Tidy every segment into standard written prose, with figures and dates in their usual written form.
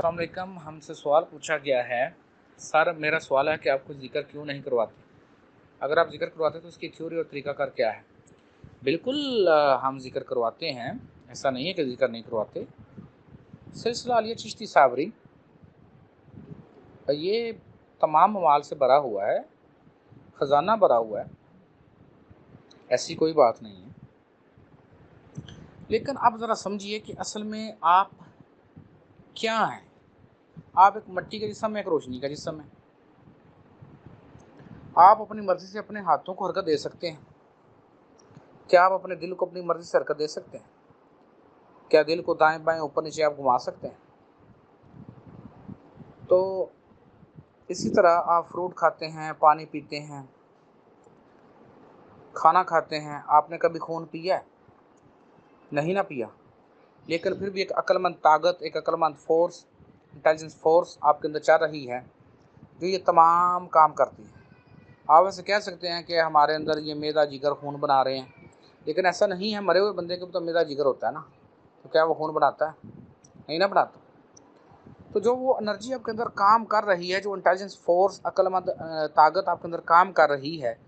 अस्सलाम वालेकुम। हमसे सवाल पूछा गया है, सर मेरा सवाल है कि आपको ज़िक्र क्यों नहीं करवाते? अगर आप ज़िक्र करवाते तो उसकी थ्योरी और तरीक़ाकार क्या है? बिल्कुल हम ज़िक्र करवाते हैं, ऐसा नहीं है कि ज़िक्र नहीं करवाते। सिलसिला आलिया चिश्ती साबरी ये तमाम अमाल से भरा हुआ है, ख़जाना भरा हुआ है, ऐसी कोई बात नहीं है। लेकिन आप ज़रा समझिए कि असल में आप क्या हैं? आप एक मिट्टी का जिस्म है, एक रोशनी का जिस्म है। आप अपनी मर्ज़ी से अपने हाथों को हरकत दे सकते हैं। क्या आप अपने दिल को अपनी मर्ज़ी से हरकत दे सकते हैं? क्या दिल को दाएं बाएं ऊपर नीचे आप घुमा सकते हैं? तो इसी तरह आप फ्रूट खाते हैं, पानी पीते हैं, खाना खाते हैं। आपने कभी खून पिया है? नहीं ना पिया। लेकिन फिर भी एक अक्लमंद ताकत, एक अक्लमंद फोर्स, इंटेलिजेंस फोर्स आपके अंदर चल रही है जो ये तमाम काम करती है। आप वैसे कह सकते हैं कि हमारे अंदर ये मेदा जिगर खून बना रहे हैं, लेकिन ऐसा नहीं है। मरे हुए बंदे के तो मेदा जिगर होता है ना, तो क्या वो खून बनाता है? नहीं ना बनाता। तो जो वो एनर्जी आपके अंदर काम कर रही है, जो इंटेलिजेंस फोर्स, अक्लमंद ताकत आपके अंदर काम कर रही है,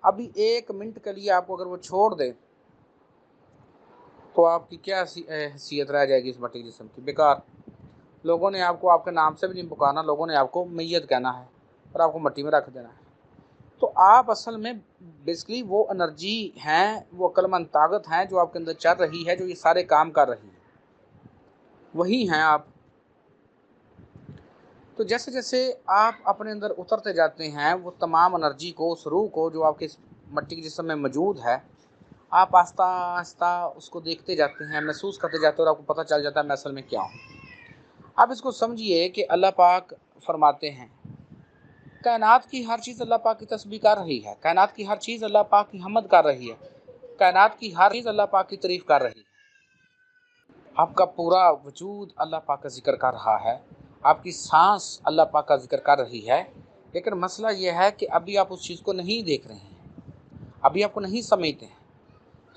अभी 1 मिनट के लिए आपको अगर वो छोड़ दे तो आपकी क्या हैसियत रह जाएगी इस मट्टी जिस्म की? बेकार। लोगों ने आपको आपके नाम से भी नहीं पुकारना, लोगों ने आपको मैयत कहना है और आपको मट्टी में रख देना है। तो आप असल में बेसिकली वो एनर्जी हैं, वो अक्लमंद ताकत हैं जो आपके अंदर चल रही है, जो ये सारे काम कर रही है, वही हैं आप। तो जैसे जैसे आप अपने अंदर उतरते जाते हैं, वो तमाम एनर्जी को, उस रूह को जो आपके इस मट्टी के जिस्म में मौजूद है, आप आस्ता आस्ता उसको देखते जाते हैं, महसूस करते जाते हैं और आपको पता चल जाता है मैं असल में क्या हूँ। आप इसको समझिए कि अल्लाह पाक फरमाते हैं, कायनात की हर चीज़ अल्लाह पाक की तस्बीह कर रही है, कायनात की हर चीज़ अल्लाह पाक की हम्द कर रही है, कायनात की हर चीज़ अल्लाह पाक की तारीफ़ कर रही है। आपका पूरा वजूद अल्लाह पाक का जिक्र कर रहा है, आपकी सांस अल्लाह पाक का जिक्र कर रही है। लेकिन मसला यह है कि अभी आप उस चीज़ को नहीं देख रहे हैं, अभी आपको नहीं समझते हैं।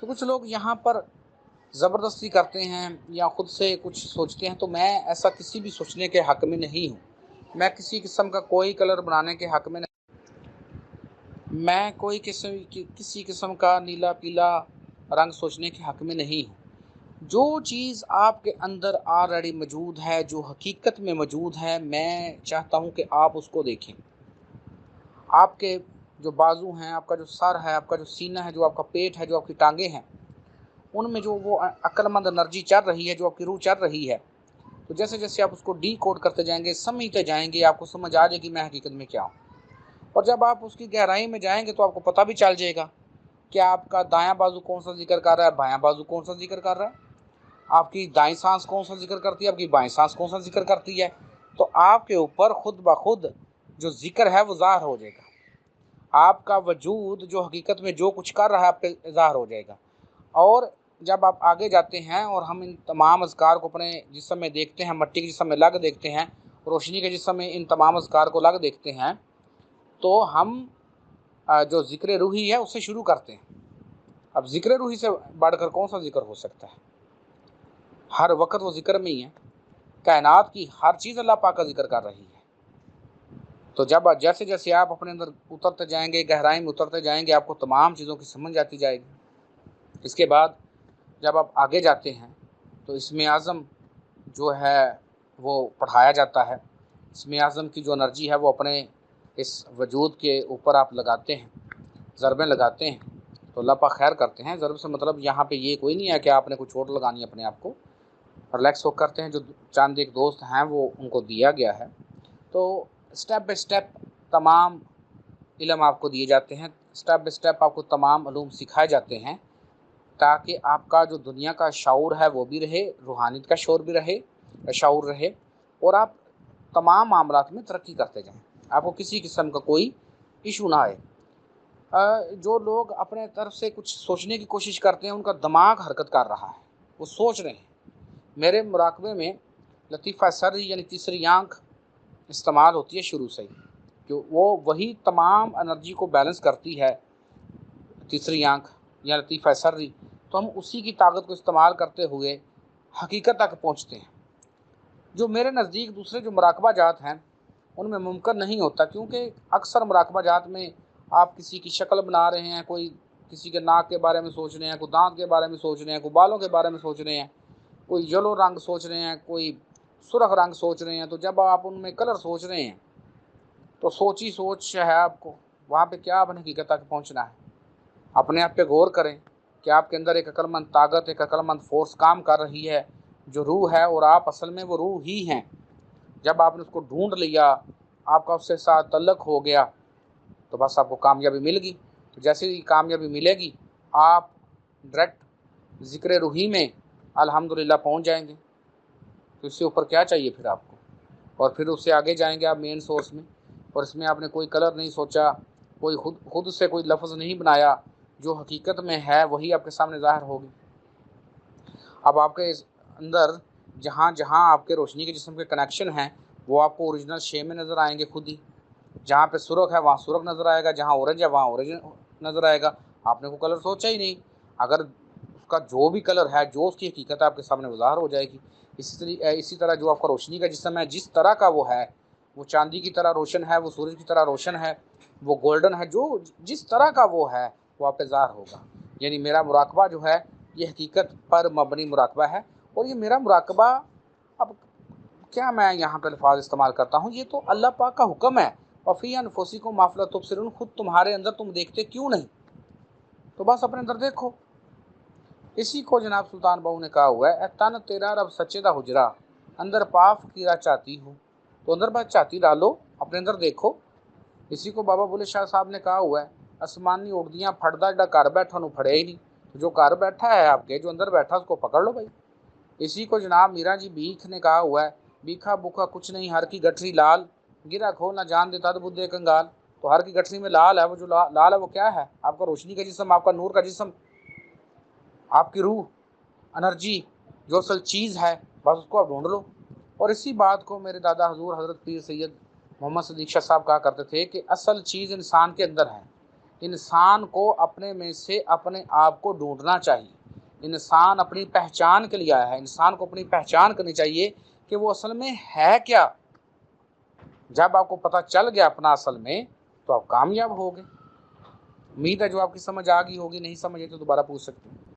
तो कुछ लोग यहाँ पर ज़बरदस्ती करते हैं या ख़ुद से कुछ सोचते हैं, तो मैं ऐसा किसी भी सोचने के हक़ में नहीं हूँ। मैं किसी किस्म का कोई कलर बनाने के हक़ में नहीं, मैं कोई किसी किस्म का नीला पीला रंग सोचने के हक़ में नहीं हूँ। जो चीज़ आपके अंदर ऑलरेडी मौजूद है, जो हकीकत में मौजूद है, मैं चाहता हूँ कि आप उसको देखें। आपके जो बाजू हैं, आपका जो सर है, आपका जो सीना है, जो आपका पेट है, जो आपकी टांगें हैं, उनमें जो वो अक्लमंद एनर्जी चल रही है, जो आपकी रूह चल रही है, तो जैसे जैसे आप उसको डीकोड करते जाएंगे, समझते जाएंगे, आपको समझ आ जाएगी मैं हकीकत में क्या हूँ। और जब आप उसकी गहराई में जाएंगे तो आपको पता भी चल जाएगा कि आपका दायां बाजू कौन सा जिक्र कर रहा है, बायां बाजू कौन सा जिक्र कर रहा है, आपकी दाईं सांस कौन सा जिक्र करती है, आपकी बाईं सांस कौन सा जिक्र करती है। तो आपके ऊपर खुद ब खुद जो जिक्र है वो ज़ाहिर हो जाएगा। आपका वजूद जो हकीकत में जो कुछ कर रहा है आप पे ज़ाहिर हो जाएगा। और जब आप आगे जाते हैं और हम इन तमाम अज़कार को अपने जिस्म में देखते हैं, मट्टी के जिस्म में लग देखते हैं, रोशनी के जिस्म में इन तमाम अज़कार को लग देखते हैं, तो हम जो ज़िक्र रूही है उससे शुरू करते हैं। अब ज़िक्र रूही से बढ़कर कौन सा ज़िक्र हो सकता है? हर वक्त वो ज़िक्र में ही है। कायनात की हर चीज़ अल्लाह पाक का ज़िक्र कर रही है। तो जब जैसे जैसे आप अपने अंदर उतरते जाएंगे, गहराई में उतरते जाएंगे, आपको तमाम चीज़ों की समझ आती जाएगी। इसके बाद जब आप आगे जाते हैं तो इसमें आज़म जो है वो पढ़ाया जाता है। इसमें आज़म की जो एनर्जी है वो अपने इस वजूद के ऊपर आप लगाते हैं, ज़रबें लगाते हैं, तो अल्लाह पाक खैर करते हैं। ज़रब से मतलब यहाँ पे ये कोई नहीं है कि आपने कुछ चोट लगानी है अपने आप को, रिलैक्स हो करते हैं। जो चंद एक दोस्त हैं वो उनको दिया गया है। तो स्टेप बाय स्टेप तमाम इल्म आपको दिए जाते हैं, स्टेप बाय स्टेप आपको तमाम उलूम सिखाए जाते हैं, ताकि आपका जो दुनिया का शऊर है वो भी रहे, रूहानियत का शऊर भी रहे, शऊर रहे, और आप तमाम मामलात में तरक्की करते जाएं, आपको किसी किस्म का कोई इशू ना आए। जो लोग अपने तरफ से कुछ सोचने की कोशिश करते हैं, उनका दिमाग हरकत कर रहा है, वो सोच रहे हैं। मेरे मुराकबे में लतीफ़ा सरी यानी तीसरी आँख इस्तेमाल होती है शुरू से ही, कि वो वही तमाम एनर्जी को बैलेंस करती है, तीसरी आँख या लतीफ़ा सरी। तो हम उसी की ताकत को इस्तेमाल करते हुए हकीकत तक पहुँचते हैं। جو میرے نزدیک دوسرے جو مراقبہ جات ہیں ان میں ممکن نہیں ہوتا، کیونکہ اکثر مراقبہ جات میں آپ کسی کی شکل بنا رہے ہیں، کوئی کسی کے ناک کے بارے میں سوچ رہے ہیں، کوئی دانت کے بارے میں سوچ رہے ہیں، کوئی بالوں کے بارے میں سوچ رہے ہیں، کوئی یلو رنگ سوچ رہے ہیں، کوئی سرخ رنگ سوچ رہے ہیں۔ تو جب آپ ان میں کلر سوچ رہے ہیں تو سوچی سوچ ہے آپ کو، وہاں پہ کیا اپنے حقیقت تک پہنچنا ہے؟ اپنے آپ پہ غور کریں کہ آپ کے اندر ایک عقل مند طاقت، ایک عقل مند فورس کام کر رہی ہے جو روح ہے، اور آپ اصل میں وہ روح ہی ہیں۔ جب آپ نے اس کو ڈھونڈ لیا، آپ کا اس سے ساتھ تعلق ہو گیا، تو بس آپ کو کامیابی مل گئی۔ تو جیسے ہی کامیابی ملے گی آپ ڈائریکٹ ذکر روحی میں الحمدللہ پہنچ جائیں گے۔ تو اس سے اوپر کیا چاہیے پھر آپ کو؟ اور پھر اس سے آگے جائیں گے آپ مین سورس میں، اور اس میں آپ نے کوئی کلر نہیں سوچا، کوئی خود سے کوئی لفظ نہیں بنایا، جو حقیقت میں ہے وہی آپ کے سامنے ظاہر ہوگی۔ اب آپ کے اندر جہاں جہاں آپ کے روشنی کے جسم کے کنیکشن ہیں وہ آپ کو اوریجنل شے میں نظر آئیں گے خود ہی۔ جہاں پہ سرخ ہے وہاں سرخ نظر آئے گا، جہاں اورنج ہے وہاں اورنج نظر آئے گا۔ آپ نے کوئی کلر سوچا ہی نہیں، اگر اس کا جو بھی کلر ہے، جو اس کی حقیقت آپ کے سامنے ظاہر ہو جائے گی۔ اسی طرح جو آپ کا روشنی کا جسم ہے، جس طرح کا وہ ہے، وہ چاندی کی طرح روشن ہے، وہ سورج کی طرح روشن ہے، وہ گولڈن ہے، جو جس طرح کا وہ ہے وہ آپ پہ ظاہر ہوگا۔ یعنی میرا مراقبہ جو ہے یہ حقیقت پر مبنی مراقبہ ہے، اور یہ میرا مراقبہ، اب کیا میں یہاں پہ الفاظ استعمال کرتا ہوں، یہ تو اللہ پاک کا حکم ہے۔ وَفِي أَنفُسِكُم مَا لَا تُبْصِرُونَ، خود تمہارے اندر تم دیکھتے کیوں نہیں؟ تو بس اپنے اندر دیکھو۔ اسی کو جناب سلطان بہو نے کہا ہوا ہے، اے تن تیرا رب سچے دا حجرا، اندر پاف کیرا چاہتی ہوں۔ تو اندر بات چاہتی ڈالو، اپنے اندر دیکھو۔ اسی کو بابا بلے شاہ صاحب نے کہا ہوا ہے، آسمانی اڑدیاں پھڑدا جڑا گھر بیٹھا نو پھڑے ہی نہیں۔ جو گھر بیٹھا ہے آپ کے، جو اندر بیٹھا اس کو پکڑ لو بھائی۔ اسی کو جناب میرا جی بیکھ نے کہا ہوا ہے، بیکھا بوکھا کچھ نہیں، ہر کی گٹھری لال، گرا کھو نہ جان دیتا تو بدھے کنگال۔ تو ہر کی گٹھری میں لال ہے، وہ جو لال ہے وہ کیا ہے؟ آپ کا روشنی کا جسم، آپ کا نور کا جسم، آپ کی روح، انرجی، جو اصل چیز ہے، بس اس کو آپ ڈھونڈ لو۔ اور اسی بات کو میرے دادا حضور حضرت پیر سید محمد صدیق شاہ صاحب کہا کرتے تھے کہ اصل چیز انسان کے اندر ہے۔ انسان کو اپنے میں سے اپنے آپ کو ڈھونڈنا چاہیے۔ انسان اپنی پہچان کے لیے آیا ہے، انسان کو اپنی پہچان کرنی چاہیے کہ وہ اصل میں ہے کیا۔ جب آپ کو پتہ چل گیا اپنا اصل میں، تو آپ کامیاب ہو گئے۔ امید ہے جو آپ کی سمجھ آ گئی ہوگی، نہیں سمجھے تو دوبارہ پوچھ سکتے ہیں۔